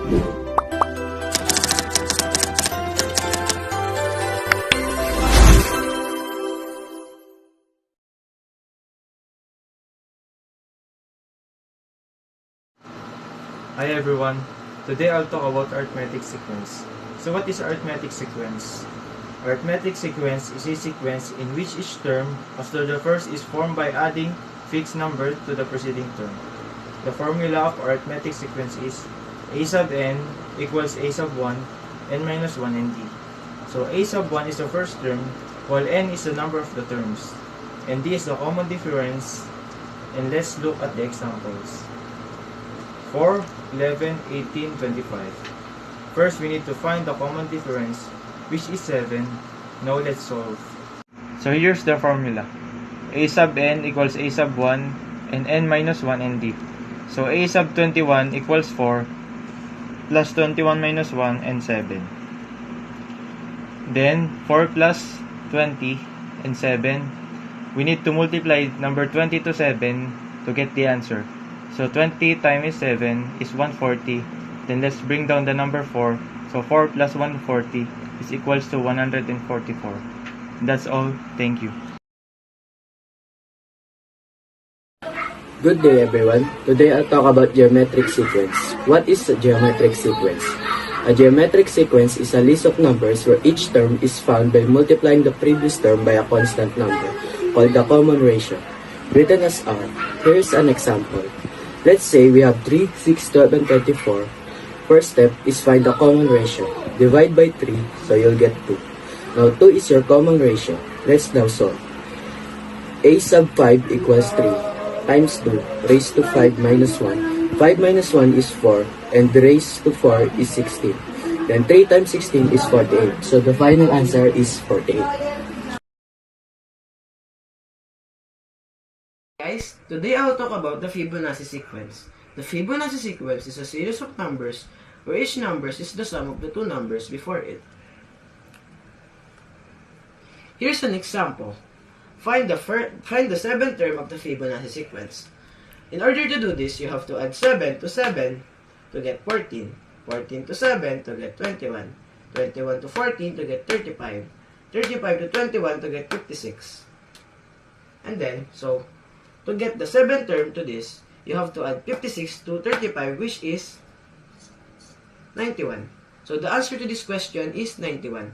Hi everyone, today I'll talk about arithmetic sequence. So what is arithmetic sequence? Arithmetic sequence is a sequence in which each term after the first is formed by adding fixed number to the preceding term. The formula of arithmetic sequence is a sub n equals a sub 1, n minus 1, and d. So a sub 1 is the first term, while n is the number of the terms, and d is the common difference. And let's look at the examples. 4, 11, 18, 25. First, we need to find the common difference, which is 7. Now, let's solve. So, here's the formula. A sub n equals a sub 1 and n minus 1 and d. So, a sub 21 equals 4 plus 21 minus 1 and 7. Then, 4 plus 20 and 7. We need to multiply number 20 to 7 to get the answer. So 20 times 7 is 140. Then let's bring down the number 4. So 4 plus 140 is equals to 144. That's all. Thank you. Good day everyone. Today I'll talk about geometric sequence. What is a geometric sequence? A geometric sequence is a list of numbers where each term is found by multiplying the previous term by a constant number, called the common ratio, written as R. Here's an example. Let's say we have 3, 6, 12, and 24. First step is find the common ratio. Divide by 3, so you'll get 2. Now 2 is your common ratio. Let's now solve. A sub 5 equals 3 times 2 raised to 5 minus 1. 5 minus 1 is 4, and raised to 4 is 16. Then 3 times 16 is 48. So the final answer is 48. Guys, today I'll talk about the Fibonacci sequence. The Fibonacci sequence is a series of numbers where each number is the sum of the two numbers before it. Here's an example. Find the seventh term of the Fibonacci sequence. In order to do this, you have to add 7 to 7 to get 14, 14 to 7 to get 21, 21 to 14 to get 35, 35 to 21 to get 56. And then, so, to get the seventh term to this, you have to add 56 to 35, which is 91. So the answer to this question is 91.